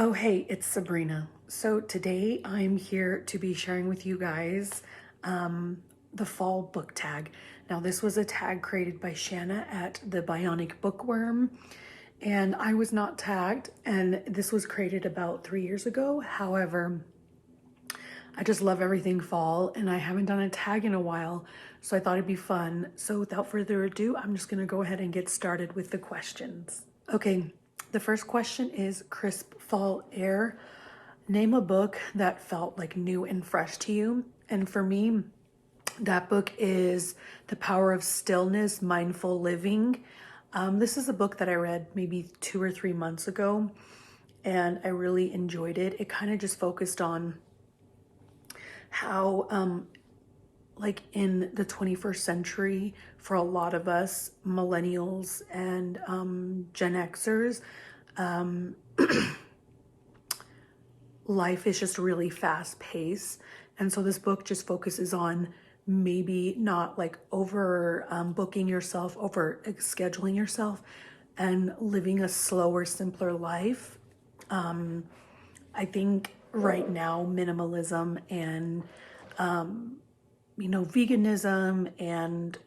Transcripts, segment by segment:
Oh, hey, it's Sabrina. So today I'm here to be sharing with you guys the fall book tag. Now, this was a tag created by Shanna at the Bionic Bookworm, and I was not tagged, and this was created about 3 years ago. However, I just love everything fall, and I haven't done a tag in a while, so I thought it'd be fun. So without further ado, I'm just gonna go ahead and get started with the questions. Okay, the first question is crisp fall air. Name a book that felt like new and fresh to you. And for me, that book is The Power of Stillness, Mindful Living. This is a book that I read maybe 2 or 3 months ago, and I really enjoyed it. It kind of just focused on how like in the 21st century, for a lot of us millennials and Gen Xers, life is just really fast paced. And so this book just focuses on maybe not like over booking yourself, over scheduling yourself, and living a slower, simpler life. I think right now minimalism and veganism and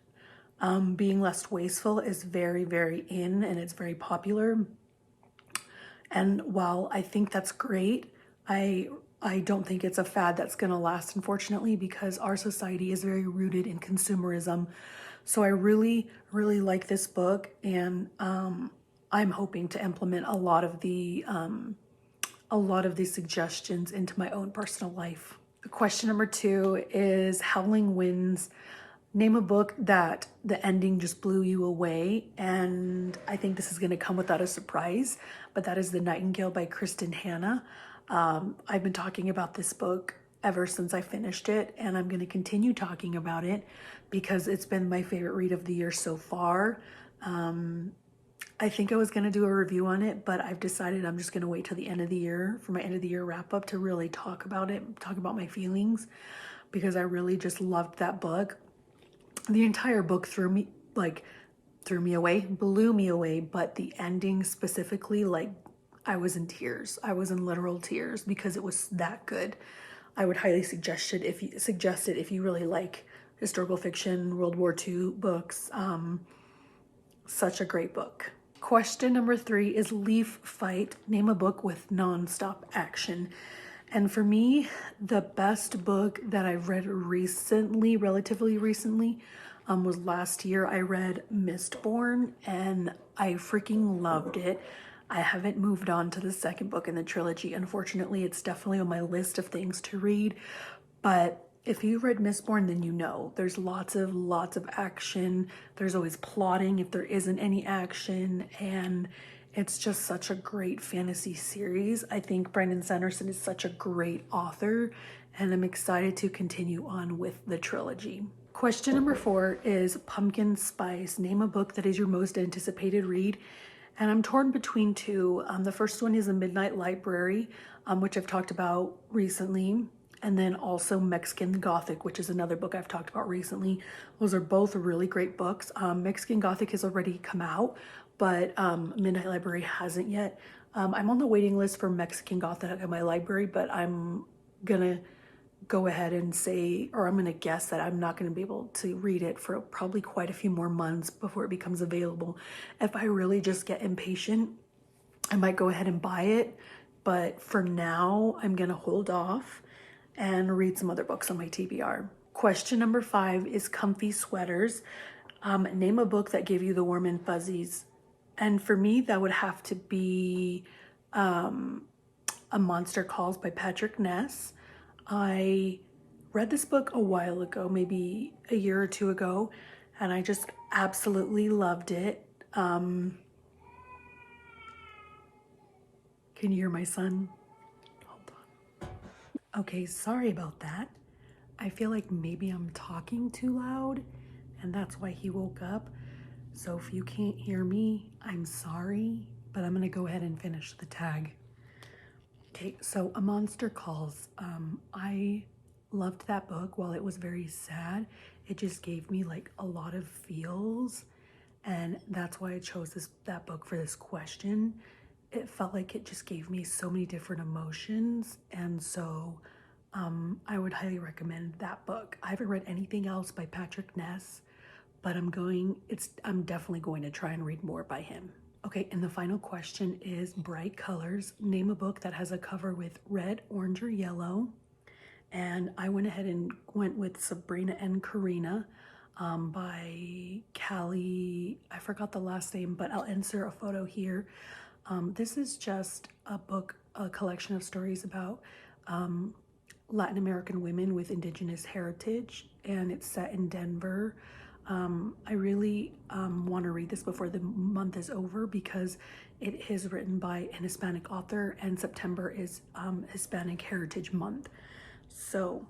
being less wasteful is very, very in, and it's very popular. And while I think that's great, I don't think it's a fad that's going to last, unfortunately, because our society is very rooted in consumerism. So I really, really like this book, and I'm hoping to implement a lot of the suggestions into my own personal life. Question number 2 is Howling Winds. Name a book that the ending just blew you away. And I think this is going to come without a surprise, but that is The Nightingale by Kristen Hanna. I've been talking about this book ever since I finished it, and I'm going to continue talking about it because it's been my favorite read of the year so far. I think I was going to do a review on it, but I've decided I'm just going to wait till the end of the year for my end of the year wrap up to really talk about it, talk about my feelings, because I really just loved that book. The entire book threw me away, blew me away, but the ending specifically, like, I was in tears. I was in literal tears because it was that good. I would highly suggest it if you really like historical fiction, World War II books. Such a great book. Question number 3 is Leaf Fight. Name a book with nonstop action. And for me, the best book that I've read recently, relatively recently, was last year. I read Mistborn, and I freaking loved it. I haven't moved on to the second book in the trilogy. Unfortunately, it's definitely on my list of things to read. But if you read Mistborn, then you know there's lots of action. There's always plotting if there isn't any action, and it's just such a great fantasy series. I think Brandon Sanderson is such a great author, and I'm excited to continue on with the trilogy. Question number 4 is Pumpkin Spice. Name a book that is your most anticipated read. And I'm torn between two. The first one is A Midnight Library, which I've talked about recently. And then also Mexican Gothic, which is another book I've talked about recently. Those are both really great books. Mexican Gothic has already come out, but Midnight Library hasn't yet. I'm on the waiting list for Mexican Gothic at my library, but I'm gonna go ahead and say, or I'm gonna guess that I'm not gonna be able to read it for probably quite a few more months before it becomes available. If I really just get impatient, I might go ahead and buy it, but for now, I'm gonna hold off and read some other books on my TBR. Question number 5 is Comfy Sweaters. Name a book that gave you the warm and fuzzies. And for me, that would have to be A Monster Calls by Patrick Ness. I read this book a while ago, maybe a year or two ago, and I just absolutely loved it. Can you hear my son? Hold on. Okay, sorry about that. I feel like maybe I'm talking too loud, and that's why he woke up. So if you can't hear me, I'm sorry, but I'm gonna go ahead and finish the tag. Okay, so A Monster Calls. I loved that book. While it was very sad, it just gave me like a lot of feels, and that's why I chose that book for this question. it felt like it just gave me so many different emotions. And so I would highly recommend that book. I haven't read anything else by Patrick Ness, but I'm definitely going to try and read more by him. Okay, and the final question is bright colors. Name a book that has a cover with red, orange, or yellow. And I went ahead and went with Sabrina and Corina by Callie. I forgot the last name, but I'll insert a photo here. This is just a book, a collection of stories about Latin American women with indigenous heritage, and it's set in Denver. I really want to read this before the month is over because it is written by an Hispanic author, and September is Hispanic Heritage Month. So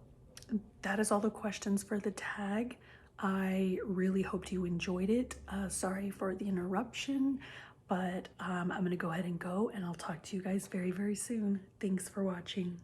that is all the questions for the tag. I really hoped you enjoyed it. Sorry for the interruption, but I'm going to go ahead and go, and I'll talk to you guys very, very soon. Thanks for watching.